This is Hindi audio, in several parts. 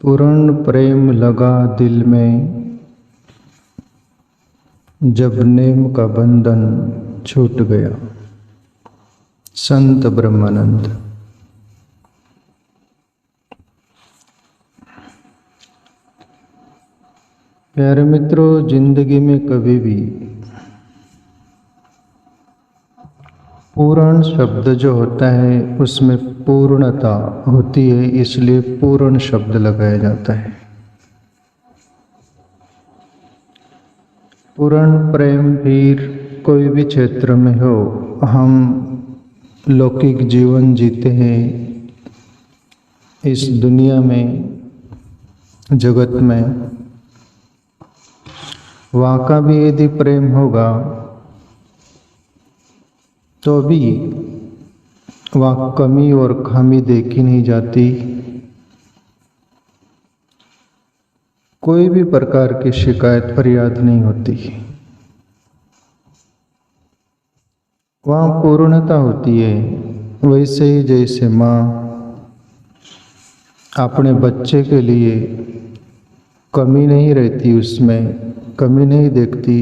पूर्ण प्रेम लगा दिल में, जब नेम का बंधन छूट गया। संत ब्रह्मानंद। प्यारे मित्रों, जिंदगी में कभी भी पूर्ण शब्द जो होता है उसमें पूर्णता होती है, इसलिए पूर्ण शब्द लगाया जाता है। पूर्ण प्रेम फिर कोई भी क्षेत्र में हो, हम लौकिक जीवन जीते हैं इस दुनिया में, जगत में, वहाँ का भी यदि प्रेम होगा तो भी वहाँ कमी और खामी देखी नहीं जाती। कोई भी प्रकार की शिकायत फरियाद नहीं होती। वहाँ पूर्णता होती है। वैसे ही जैसे माँ अपने बच्चे के लिए कमी नहीं रहती, उसमें कमी नहीं देखती,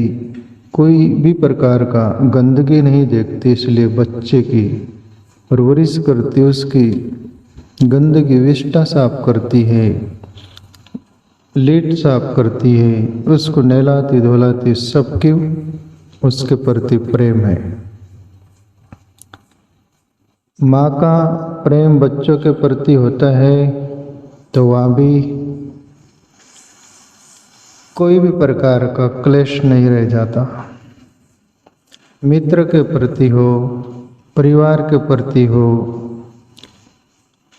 कोई भी प्रकार का गंदगी नहीं देखती, इसलिए बच्चे की परवरिश करती, उसकी गंदगी विष्ठा साफ करती है, लीट साफ करती है, उसको नहलाती धुलाती, सबकी उसके प्रति प्रेम है। माँ का प्रेम बच्चों के प्रति होता है तो वहाँ भी कोई भी प्रकार का क्लेश नहीं रह जाता। मित्र के प्रति हो, परिवार के प्रति हो,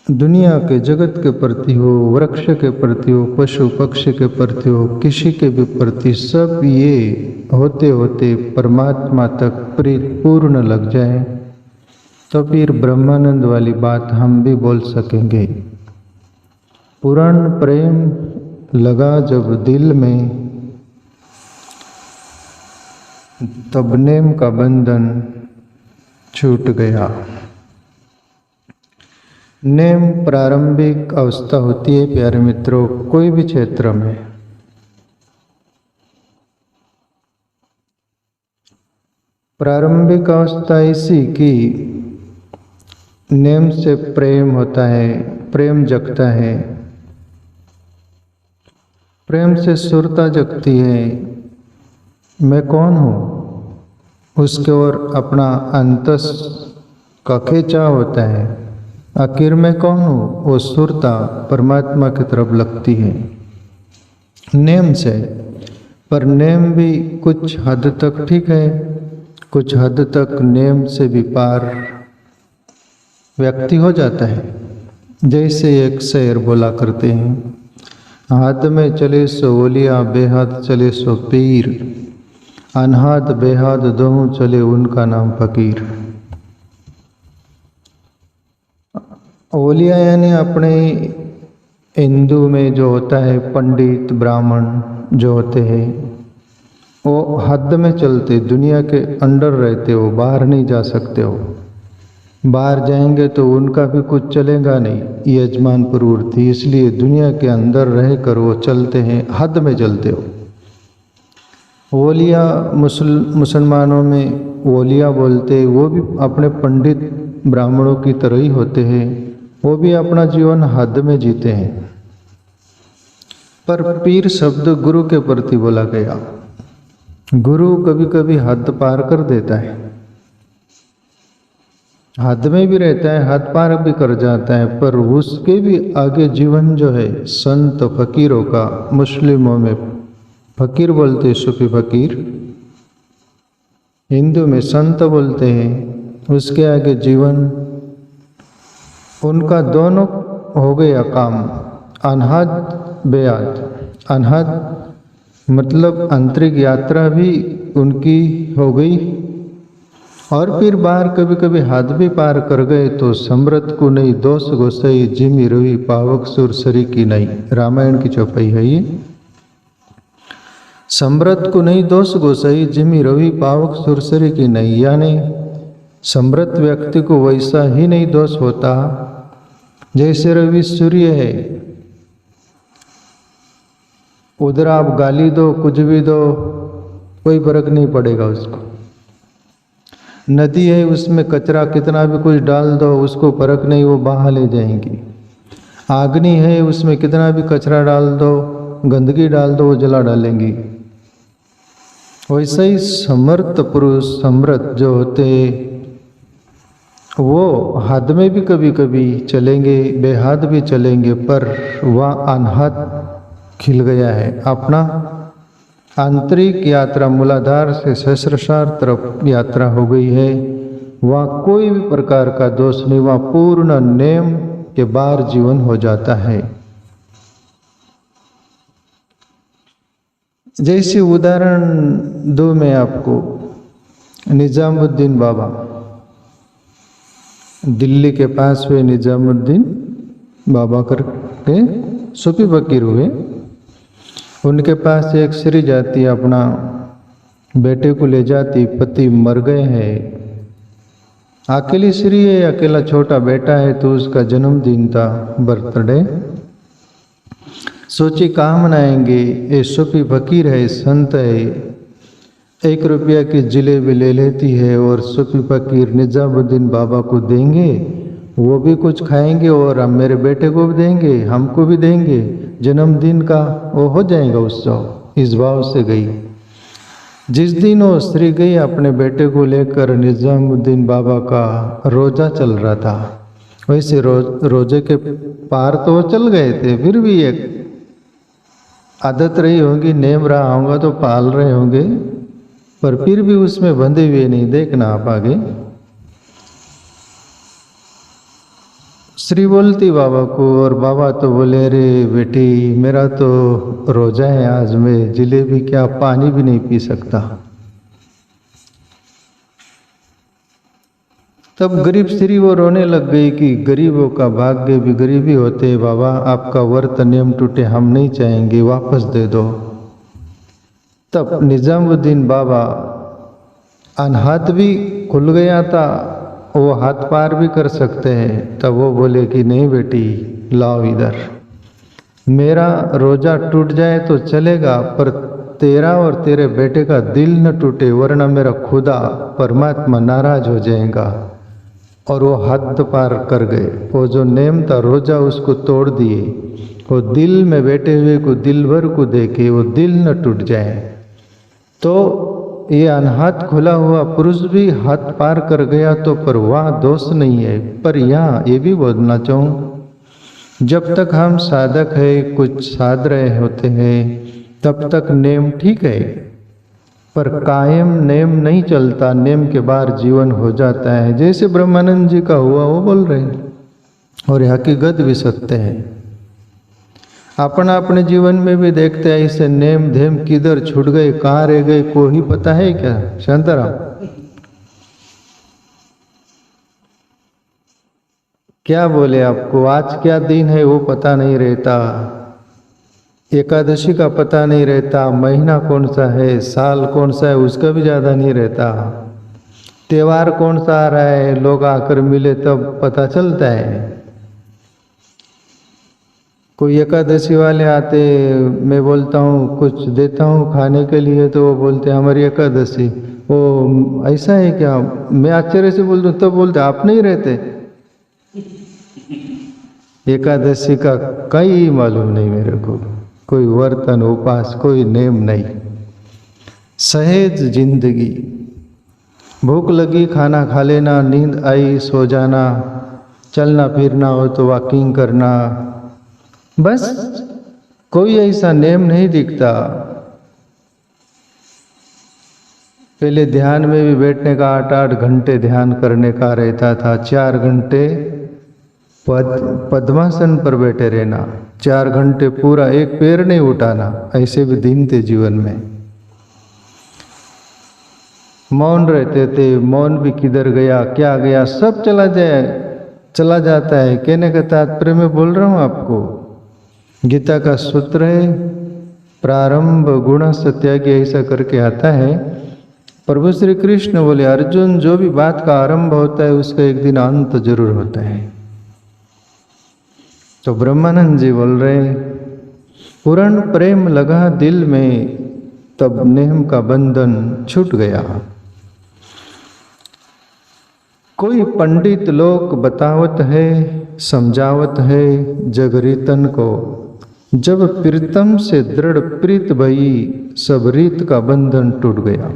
दुनिया के जगत के प्रति हो, वृक्ष के प्रति हो, पशु पक्षी के प्रति हो, किसी के भी प्रति, सब ये होते होते परमात्मा तक पूर्ण लग जाए तो फिर ब्रह्मानंद वाली बात हम भी बोल सकेंगे। पूर्ण प्रेम लगा जब दिल में, तब नेम का बंधन छूट गया। नेम प्रारंभिक अवस्था होती है प्यारे मित्रों, कोई भी क्षेत्र में। प्रारंभिक अवस्था ऐसी कि नेम से प्रेम होता है, प्रेम जगता है, प्रेम से सुरता जगती है। मैं कौन हूँ, उसके ओर अपना अंतस का खिंचाव होता है। आखिर मैं कौन हूँ, वो सुरता परमात्मा की तरफ लगती है नेम से। पर नेम भी कुछ हद तक ठीक है, कुछ हद तक नेम से भी पार व्यक्ति हो जाता है। जैसे एक शेर बोला करते हैं, हाथ में चले सो ओलिया, बेहाथ चले सो पीर, अनहाथ बेहाथ दोनों चले उनका नाम फकीर। ओलिया यानी अपने हिंदू में जो होता है पंडित ब्राह्मण जो होते हैं, वो हद में चलते, दुनिया के अंडर रहते हो, बाहर नहीं जा सकते हो। बाहर जाएंगे तो उनका भी कुछ चलेगा नहीं, यजमान प्रवृत्ति, इसलिए दुनिया के अंदर रहकर वो चलते हैं, हद में चलते हो। ओलिया मुसलमानों में ओलिया बोलते, वो भी अपने पंडित ब्राह्मणों की तरह ही होते हैं, वो भी अपना जीवन हद में जीते हैं। पर पीर शब्द गुरु के प्रति बोला गया। गुरु कभी कभी हद पार कर देता है, हद में भी रहता है, हद पार भी कर जाता है, पर उसके भी आगे जीवन जो है संत फकीरों का, मुस्लिमों में फकीर बोलते हैं, सूफी फकीर, हिंदू में संत बोलते हैं। उसके आगे जीवन उनका दोनों हो गया काम, अनहद बेअद। अनहद मतलब आंतरिक यात्रा भी उनकी हो गई, और फिर बाहर कभी कभी हद भी पार कर गए तो समृत को नहीं, दोष गोसाई जिमी रोही पावक सुरसरी की नहीं। रामायण की चौपाई है ये। समृत को नहीं दोष गोसाई जिमी रवि पावक सुरसरी की नहीं, यानी समृत व्यक्ति को वैसा ही नहीं दोष होता जैसे रवि सूर्य है। उधर आप गाली दो, कुछ भी दो, कोई फर्क नहीं पड़ेगा उसको। नदी है, उसमें कचरा कितना भी कुछ डाल दो, उसको फर्क नहीं, वो बहा ले जाएंगी। आग्नि है, उसमें कितना भी कचरा डाल दो, गंदगी डाल दो, वो जला डालेंगी। वैसे ही समर्थ पुरुष, समर्थ जो होते, वो हाथ में भी कभी कभी चलेंगे, बेहाथ भी चलेंगे, पर वह अनहद खिल गया है। अपना आंतरिक यात्रा मूलाधार से सहस्त्रसार तरफ यात्रा हो गई है। वहाँ कोई भी प्रकार का दोष नहीं, वहाँ पूर्ण नेम के बाहर जीवन हो जाता है। जैसे उदाहरण दो मैं आपको, निजामुद्दीन बाबा, दिल्ली के पास हुए निजामुद्दीन बाबा करके सूफी फकीर हुए। उनके पास एक स्त्री जाती, अपना बेटे को ले जाती, पति मर गए हैं, अकेली स्त्री है, अकेला छोटा बेटा है, तो उसका जन्मदिन था, बर्थडे। सोची कहाँ मनाएंगे, ये सूफी फकीर है, संत है, 1 रुपया की जलेबी ले लेती है और सूफी फकीर निजामुद्दीन बाबा को देंगे, वो भी कुछ खाएंगे और हम मेरे बेटे को भी देंगे, हमको भी देंगे, जन्मदिन का वो हो जाएगा उत्सव। इस भाव से गई। जिस दिन वो स्त्री गई, अपने बेटे को लेकर, निजामुद्दीन बाबा का रोजा चल रहा था। वैसे रोजे के पार तो वो चल गए थे, फिर भी एक आदत रही होगी, नेम रहा होगा तो पाल रहे होंगे, पर फिर भी उसमें बंधे हुए नहीं। देखना आप आगे। श्री बोलती बाबा को, और बाबा तो बोले, अरे बेटी मेरा तो रोजा है, आज मैं जलेबी क्या पानी भी नहीं पी सकता। तब गरीब स्त्री वो रोने लग गई कि गरीबों का भाग्य भी गरीबी होते, बाबा आपका व्रत नियम टूटे, हम नहीं चाहेंगे, वापस दे दो। तब निजामुद्दीन बाबा अनहाथ भी खुल गया था, वो हाथ पार भी कर सकते हैं। तब वो बोले कि नहीं बेटी, लाओ इधर, मेरा रोजा टूट जाए तो चलेगा, पर तेरा और तेरे बेटे का दिल न टूटे, वरना मेरा खुदा परमात्मा नाराज हो जाएगा। और वो हद पार कर गए। वो जो नेम था रोजा, उसको तोड़ दिए। वो दिल में बैठे हुए को दिल भर को देखे, वो दिल न टूट जाए। तो ये अनहाथ खुला हुआ पुरुष भी हाथ पार कर गया, तो पर वहाँ दोष नहीं है। पर यहाँ ये भी बोलना चाहूँ, जब तक हम साधक है, कुछ साध रहे होते हैं, तब तक नेम ठीक है, पर कायम नेम नहीं चलता, नेम के बाहर जीवन हो जाता है। जैसे ब्रह्मानंद जी का हुआ, वो बोल रहे हैं, और हकीकत भी सत्य है। अपना अपने जीवन में भी देखते हैं, ऐसे नेम धेम किधर छूट गए, कहाँ रह गए, कोई पता है क्या? शांताराम, क्या बोले आपको, आज क्या दिन है वो पता नहीं रहता, एकादशी का पता नहीं रहता, महीना कौन सा है, साल कौन सा है, उसका भी ज़्यादा नहीं रहता, त्योहार कौन सा आ रहा है, लोग आकर मिले तब पता चलता है। कोई एकादशी वाले आते, मैं बोलता हूँ कुछ देता हूँ खाने के लिए, तो वो बोलते हमारी एकादशी, वो ऐसा है क्या? मैं आश्चर्य से बोलता हूँ, तब बोलते आप नहीं रहते। एकादशी का कई मालूम नहीं मेरे को, कोई वर्तन उपास, कोई नेम नहीं, सहज जिंदगी। भूख लगी खाना खा लेना, नींद आई सो जाना, चलना फिरना हो तो वॉकिंग करना, बस कोई ऐसा नेम नहीं दिखता। पहले ध्यान में भी बैठने का 8-8 घंटे ध्यान करने का रहता था, 4 घंटे पद्मासन पर बैठे रहना, 4 घंटे पूरा एक पैर नहीं उठाना, ऐसे भी दिन थे जीवन में। मौन रहते थे, मौन भी किधर गया क्या गया, सब चला जाता है। कहने का तात्पर्य मैं बोल रहा हूँ आपको, गीता का सूत्र है, प्रारंभ गुण सत्यागी, ऐसा करके आता है। प्रभु श्री कृष्ण बोले, अर्जुन जो भी बात का आरंभ होता है उसका एक दिन अंत जरूर होता है। तो ब्रह्मानंद जी बोल रहे, पूर्ण प्रेम लगा दिल में, तब नेम का बंधन छूट गया। कोई पंडित लोग बतावत है, समझावत है जग रीतन को, जब प्रीतम से दृढ़ प्रीत भई, सब रीत का बंधन टूट गया।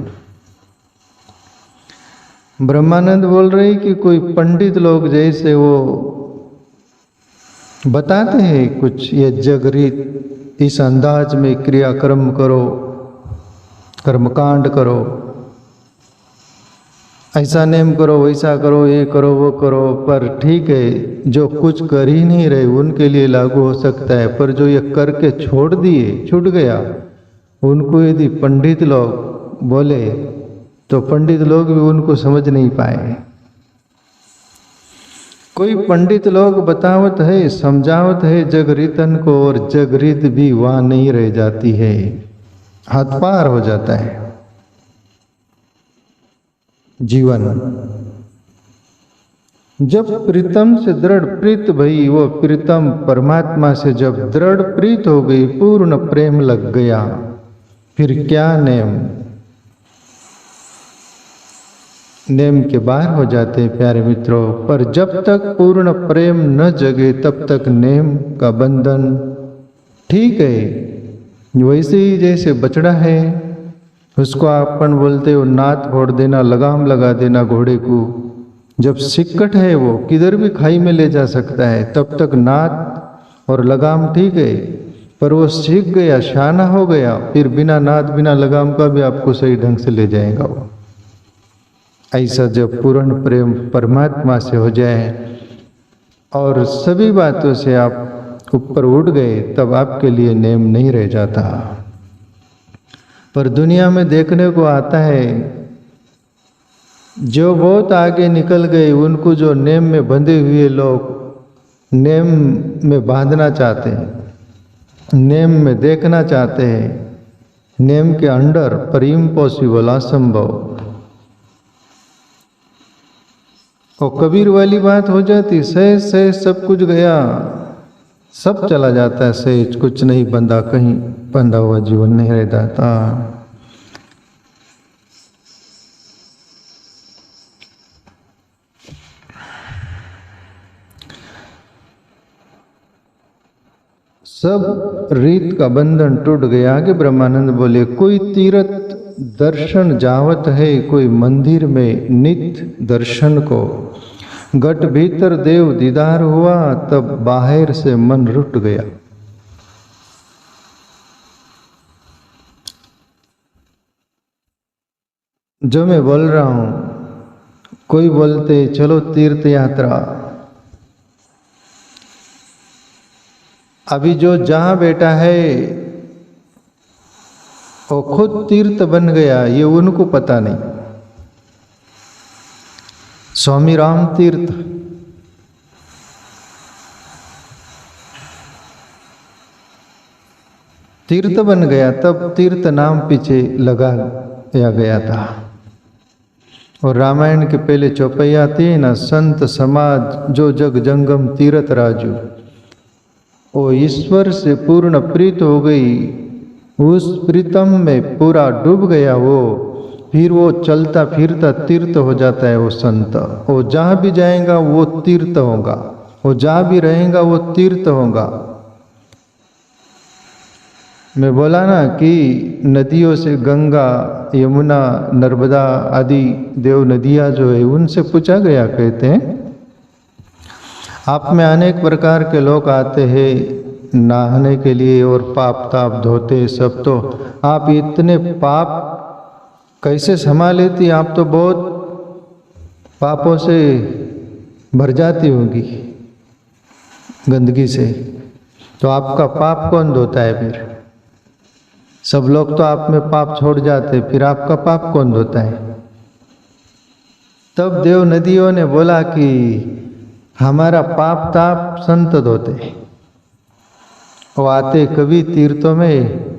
ब्रह्मानंद बोल रहे कि कोई पंडित लोग जैसे वो बताते हैं कुछ, ये जग रीत, इस अंदाज में क्रियाक्रम करो, कर्मकांड करो, ऐसा नेम करो, वैसा करो, ये करो, वो करो। पर ठीक है, जो कुछ कर ही नहीं रहे उनके लिए लागू हो सकता है, पर जो ये करके छोड़ दिए, छूट गया, उनको यदि पंडित लोग बोले तो पंडित लोग भी उनको समझ नहीं पाए। कोई पंडित लोग बतावत है, समझावत है जग रीतन को, और जग रीत भी वहां नहीं रह जाती है, हाथ पार हो जाता है जीवन। जब प्रीतम से दृढ़ प्रीत भई, वो प्रीतम परमात्मा से जब दृढ़ प्रीत हो गई, पूर्ण प्रेम लग गया, फिर क्या नेम नेम के बाहर हो जाते हैं प्यारे मित्रों। पर जब तक पूर्ण प्रेम न जगे तब तक नेम का बंधन ठीक है। वैसे ही जैसे बछड़ा है, उसको अपन बोलते हो नाथ फोड़ देना, लगाम लगा देना घोड़े को। जब सिक्कट है वो किधर भी खाई में ले जा सकता है, तब तक नाथ और लगाम ठीक है। पर वो सीख गया, शाना हो गया, फिर बिना नाथ बिना लगाम का भी आपको सही ढंग से ले जाएगा वो। ऐसा जब पूर्ण प्रेम परमात्मा से हो जाए और सभी बातों से आप ऊपर उठ गए, तब आपके लिए नेम नहीं रह जाता। पर दुनिया में देखने को आता है, जो बहुत आगे निकल गए, उनको जो नेम में बंधे हुए लोग नेम में बांधना चाहते हैं, नेम में देखना चाहते हैं, नेम के अंडर, पर इम्पॉसिबल, असंभव। और कबीर वाली बात हो जाती, सहज सहज सब कुछ गया, सब चला जाता है सहज, कुछ नहीं बंधा, कहीं बंधा हुआ जीवन नहीं रह जाता। सब रीत का बंधन टूट गया। आगे ब्रह्मानंद बोले, कोई तीर्थ दर्शन जावत है, कोई मंदिर में नित्य दर्शन को, घट भीतर देव दीदार हुआ, तब बाहर से मन रुट गया। जो मैं बोल रहा हूं, कोई बोलते चलो तीर्थ यात्रा, अभी जो जहां बैठा है वो खुद तीर्थ बन गया, ये उनको पता नहीं। स्वामी राम तीर्थ, तीर्थ बन गया, तब तीर्थ नाम पीछे लगाया गया था। और रामायण के पहले चौपैया थी ना, संत समाज जो जग जंगम तीर्थ राजू, वो ईश्वर से पूर्ण प्रीत हो गई, उस प्रीतम में पूरा डूब गया वो, फिर वो चलता फिरता तीर्थ हो जाता है वो संत। वो जहाँ भी जाएगा वो तीर्थ होगा, वो जहाँ भी रहेगा वो तीर्थ होगा। मैं बोला ना कि नदियों से गंगा, यमुना, नर्मदा आदि देव नदियाँ जो है, उनसे पूछा गया, कहते हैं आप में अनेक प्रकार के लोग आते हैं नहाने के लिए और पाप ताप धोते सब, तो आप इतने पाप कैसे संभाल लेती? आप तो बहुत पापों से भर जाती होंगी, गंदगी से। तो आपका पाप कौन धोता है फिर? सब लोग तो आप में पाप छोड़ जाते, फिर आपका पाप कौन धोता है? तब देव नदियों ने बोला कि हमारा पाप ताप संत धोते। वो आते कभी तीर्थों में,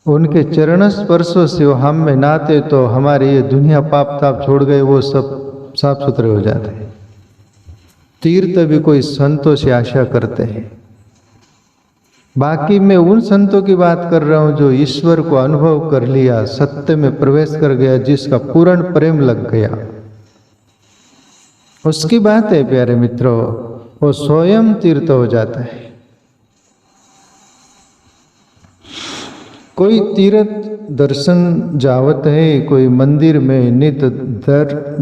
उनके चरण स्पर्शों से वो हम में नाते, तो हमारे ये दुनिया पाप ताप छोड़ गए, वो सब साफ सुथरे हो जाते हैं। तीर्थ भी कोई संतों से आशा करते हैं, बाकी मैं उन संतों की बात कर रहा हूं जो ईश्वर को अनुभव कर लिया, सत्य में प्रवेश कर गया, जिसका पूर्ण प्रेम लग गया, उसकी बात है प्यारे मित्रों। वो स्वयं तीर्थ हो जाता है। कोई तीर्थ दर्शन जावत है, कोई मंदिर में नित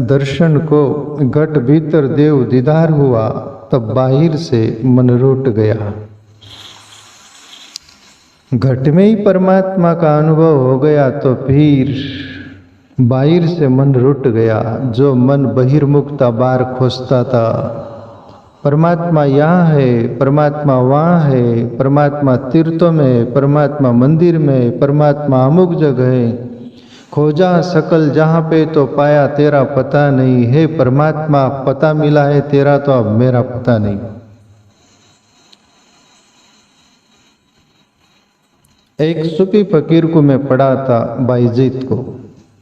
दर्शन को घट भीतर देव दीदार हुआ, तब बाहिर से मन रूठ गया। घट में ही परमात्मा का अनुभव हो गया तो फिर बाहिर से मन रूठ गया। जो मन बहिर्मुख था, बाहर खोजता था, परमात्मा यहाँ है, परमात्मा वहाँ है, परमात्मा तीर्थों में, परमात्मा मंदिर में, परमात्मा अमुक जगह है, खोजा सकल जहाँ पे तो पाया तेरा पता नहीं है। परमात्मा पता मिला है तेरा, तो अब मेरा पता नहीं। एक सूफी फकीर को मैं पढ़ा था, बाईजीत को।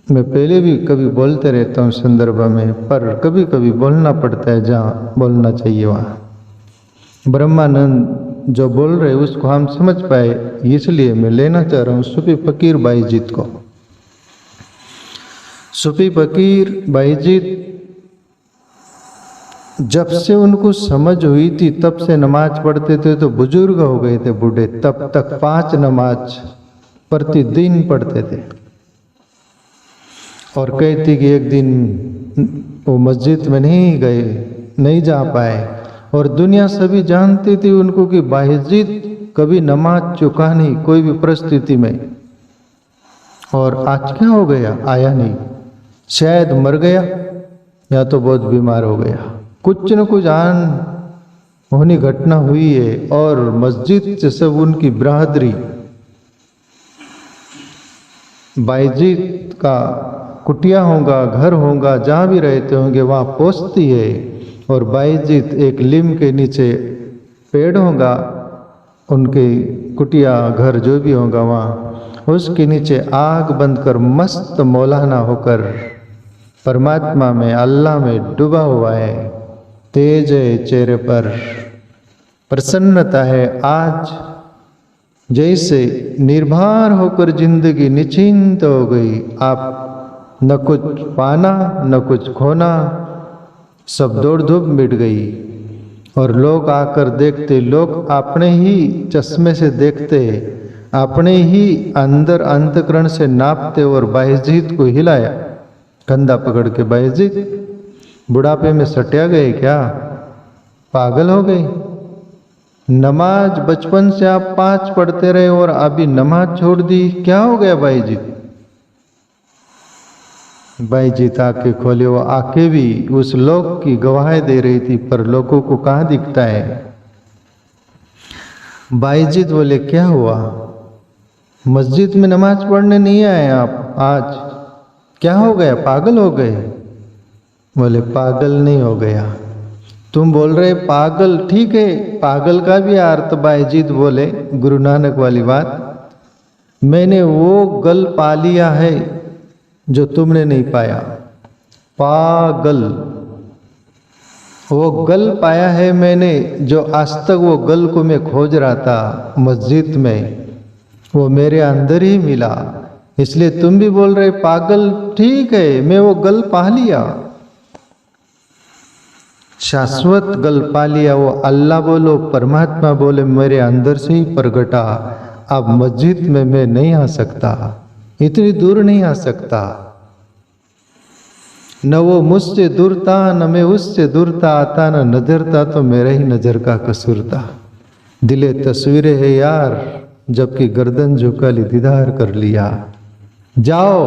मैं पहले भी कभी बोलते रहता हूँ संदर्भ में, पर कभी कभी बोलना पड़ता है जहाँ बोलना चाहिए वहाँ। ब्रह्मानंद जो बोल रहे उसको हम समझ पाए, इसलिए मैं लेना चाह रहा हूँ सूफी फकीर बाईजीत को। सूफी फकीर बाईजीत जब से उनको समझ हुई थी तब से नमाज पढ़ते थे, तो बुजुर्ग हो गए थे बूढ़े, तब तक 5 नमाज प्रतिदिन पढ़ते थे। और कहती कि एक दिन वो मस्जिद में नहीं गए, नहीं जा पाए, और दुनिया सभी जानती थी उनको कि बाईजीत कभी नमाज चुका नहीं कोई भी परिस्थिति में। और आज क्या हो गया, आया नहीं, शायद मर गया या तो बहुत बीमार हो गया, कुछ न कुछ आन होनी घटना हुई है। और मस्जिद से सब उनकी बरादरी बाईजीत का कुटिया होगा, घर होगा, जहाँ भी रहते होंगे वहाँ पहुँचती है। और बाईजीत एक लीम के नीचे पेड़ होगा, उनके कुटिया घर जो भी होगा वहाँ, उसके नीचे आग बंद कर मस्त मौलाना होकर परमात्मा में, अल्लाह में डूबा हुआ है। तेज है चेहरे पर, प्रसन्नता है। आज जैसे निर्भर होकर जिंदगी निश्चिंत हो गई। आप न कुछ पाना न कुछ खोना, सब दौड़ धूप मिट गई। और लोग आकर देखते, लोग अपने ही चश्मे से देखते, अपने ही अंदर अंतकरण से नापते। और बाईजीत को हिलाया कंधा पकड़ के, बाईजीत बुढ़ापे में सटिया गए क्या, पागल हो गए? नमाज बचपन से आप 5 पढ़ते रहे और अभी नमाज छोड़ दी, क्या हो गया बाईजीत? बाईजीत आंखें खोले। वो आंखें भी उस लोक की गवाही दे रही थी, पर लोगों को कहाँ दिखता है। बाईजीत बोले क्या हुआ, मस्जिद में नमाज पढ़ने नहीं आए आप आज, क्या हो गया, पागल हो गए? बोले पागल नहीं हो गया, तुम बोल रहे पागल, ठीक है, पागल का भी अर्थ बाईजीत बोले, गुरु नानक वाली बात, मैंने वो गल पा लिया है जो तुमने नहीं पाया। पागल, वो गल पाया है मैंने, जो आज तक वो गल को मैं खोज रहा था मस्जिद में, वो मेरे अंदर ही मिला। इसलिए तुम भी बोल रहे पागल, ठीक है, मैं वो गल पा लिया, शाश्वत गल पा लिया। वो अल्लाह बोलो, परमात्मा बोले, मेरे अंदर से ही प्रगटा। अब मस्जिद में मैं नहीं आ सकता, इतनी दूर नहीं आ सकता। न वो मुझसे दूर था, न मैं उससे दूर था, आता न नजर था, तो मेरा ही नजर का कसूर था। दिले तस्वीरें है यार, जबकि गर्दन झुका ली, दीदार कर लिया। जाओ,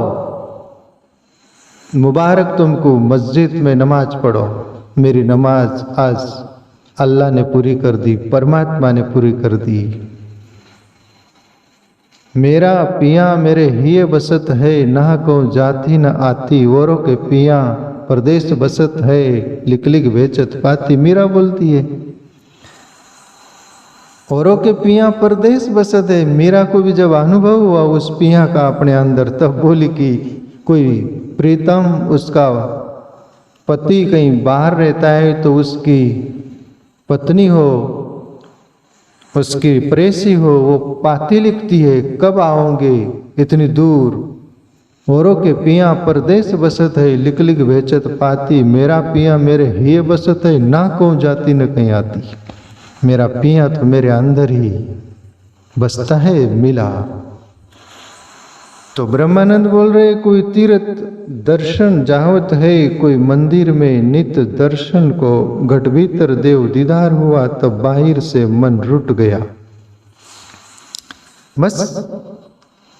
मुबारक तुमको, मस्जिद में नमाज पढ़ो। मेरी नमाज आज अल्लाह ने पूरी कर दी, परमात्मा ने पूरी कर दी। मेरा पिया मेरे हिये बसत है, ना को जाती न आती, औरों के पिया परदेश बसत है, लिख लिख बेचत पाती। मीरा बोलती है औरों के पिया परदेश बसत है। मीरा को भी जब अनुभव हुआ उस पिया का अपने अंदर, तब बोली कि कोई प्रीतम, उसका पति कहीं बाहर रहता है तो उसकी पत्नी हो, उसकी प्रेसी हो, वो पाती लिखती है, कब आओगे इतनी दूर, औरों के पिया परदेश बसत है, लिख लिख बेचत पाती, मेरा पिया मेरे हिय बसत है, ना कहूँ जाती न कहीं आती। मेरा पिया तो मेरे अंदर ही बसता है मिला। तो ब्रह्मानंद बोल रहे, कोई तीर्थ दर्शन जावत है, कोई मंदिर में नित दर्शन को, घट भीतर देव दीदार हुआ, तब बाहर से मन रुट गया। बस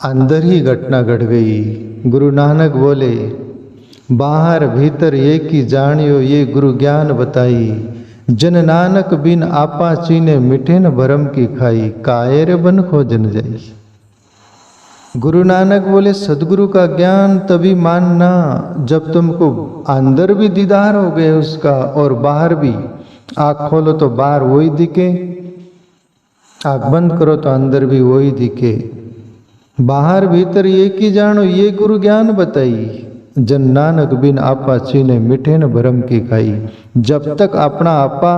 अंदर ही घटना घट गई। गुरु नानक बोले, बाहर भीतर एक ही जानियो, ये गुरु ज्ञान बताई, जन नानक बिन आपा चीने, मिठे न भरम की खाई, कायर बन खोजन जाई। गुरु नानक बोले, सदगुरु का ज्ञान तभी मानना जब तुमको अंदर भी दीदार हो गए उसका, और बाहर भी। आँख खोलो तो बाहर वही दिखे, आँख बंद करो तो अंदर भी वही दिखे। बाहर भीतर एक ही जानो, ये गुरु ज्ञान बताई, जन नानक बिन आपा चीने, मिठे न भरम की खाई। जब तक अपना आपा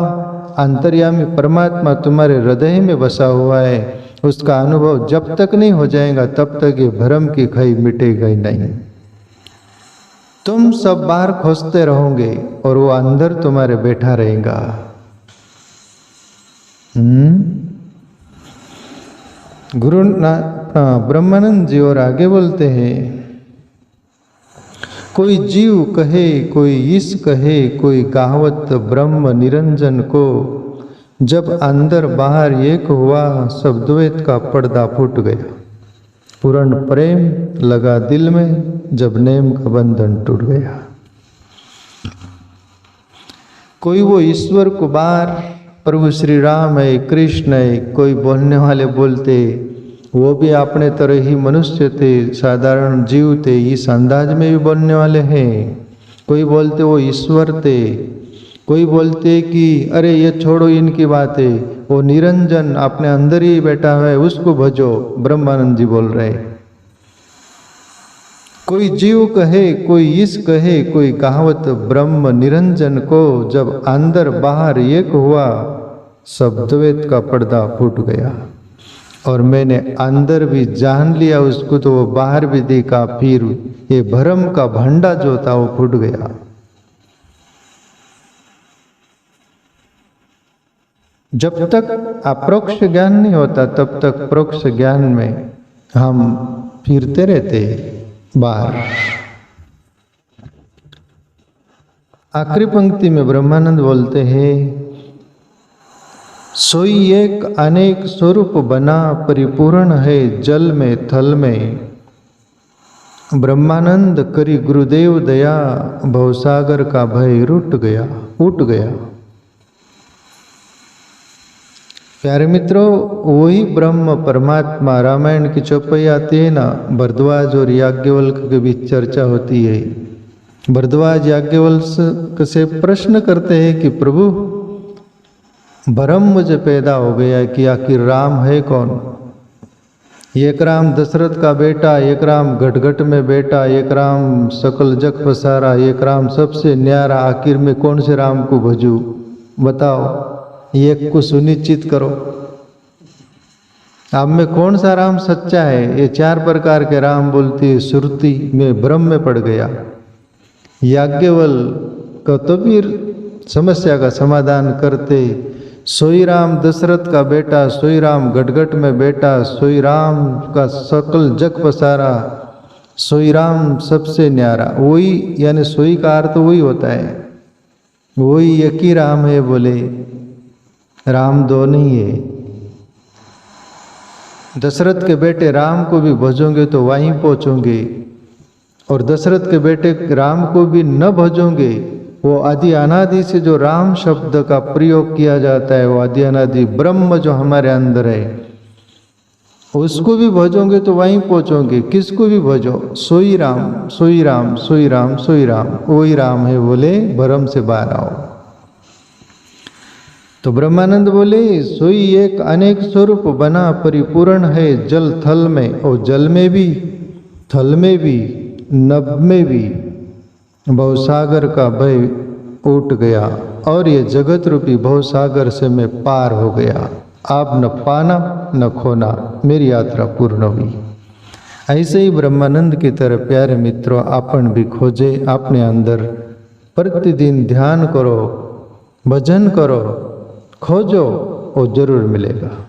अंतर्यामी परमात्मा तुम्हारे हृदय में बसा हुआ है, उसका अनुभव जब तक नहीं हो जाएगा, तब तक ये भरम की खाई मिटेगा ही नहीं। तुम सब बाहर खोजते रहोगे और वो अंदर तुम्हारे बैठा रहेगा। गुरु ब्रह्मानंद जी और आगे बोलते हैं, कोई जीव कहे, कोई ईश कहे, कोई गावत ब्रह्म निरंजन को, जब अंदर बाहर एक हुआ, सब द्वैत का पर्दा फूट गया। पूर्ण प्रेम लगा दिल में, जब नेम का बंधन टूट गया। कोई वो ईश्वर को बार प्रभु श्री राम है, कृष्ण है, कोई बोलने वाले बोलते वो भी अपने तरह ही मनुष्य थे, साधारण जीव थे, इस अंदाज में भी बोलने वाले हैं। कोई बोलते वो ईश्वर थे, कोई बोलते कि अरे ये छोड़ो इनकी बातें, वो निरंजन अपने अंदर ही बैठा है, उसको भजो। ब्रह्मानंद जी बोल रहे, कोई जीव कहे, कोई ईश कहे, कोई कहावत ब्रह्म निरंजन को, जब अंदर बाहर एक हुआ, सब द्वैत का पर्दा फूट गया। और मैंने अंदर भी जान लिया उसको, तो वो बाहर भी देखा, फिर ये भ्रम का भंडा जो था वो फूट गया। जब तक अप्रोक्ष ज्ञान नहीं होता, तब तक प्रोक्ष ज्ञान में हम फिरते रहते बाहर। आखिरी पंक्ति में ब्रह्मानंद बोलते हैं, सोई एक अनेक स्वरूप बना, परिपूर्ण है जल में थल में, ब्रह्मानंद करी गुरुदेव दया, भवसागर का भय उठ गया। प्यारे मित्रों, वही ब्रह्म परमात्मा, रामायण की चौपाई आती है ना, भरद्वाज और याज्ञवल्क्य के बीच चर्चा होती है। भरद्वाज याज्ञवल्क्य से प्रश्न करते हैं कि प्रभु, भ्रम मुझे पैदा हो गया कि आखिर राम है कौन। एक राम दशरथ का बेटा, एक राम घटघट में बेटा, एक राम सकल जग पसारा, एक राम सबसे न्यारा, आखिर में कौन से राम को भजूं? बताओ, एक को सुनिश्चित करो। आप में कौन सा राम सच्चा है? ये चार प्रकार के राम बोलती है श्रुति में, भ्रम में पड़ गया। याज्ञवल्क्य तो फिर समस्या का समाधान करते, सोई राम दशरथ का बेटा, सोई राम घटघट में बेटा, सोई राम का सकल जग पसारा, सोई राम सबसे न्यारा। वही, यानी सोई का अर्थ वही होता है, वही एक ही राम है। बोले राम दो नहीं है। दशरथ के बेटे राम को भी भजोगे तो वहीं पहुंचोगे, और दशरथ के बेटे राम को भी न भजोगे, वो आदि अनादि से जो राम शब्द का प्रयोग किया जाता है, वो आदि अनादि ब्रह्म जो हमारे अंदर है, उसको भी भजोगे तो वहीं पहुंचोगे। किसको भी भजो, सोई राम सोई राम सोई राम सोई राम, वही राम है। बोले भ्रम से बाहर आओ। तो ब्रह्मानंद बोले, सोई एक अनेक स्वरूप बना, परिपूर्ण है जल थल में, और जल में भी, थल में भी, नभ में भी, भवसागर का भय उठ गया, और ये जगत रूपी भवसागर से मैं पार हो गया। आप न पाना न खोना, मेरी यात्रा पूर्ण हुई। ऐसे ही ब्रह्मानंद की तरह प्यारे मित्रों, आपण भी खोजे अपने अंदर, प्रतिदिन ध्यान करो, भजन करो, खोजो, वो जरूर मिलेगा।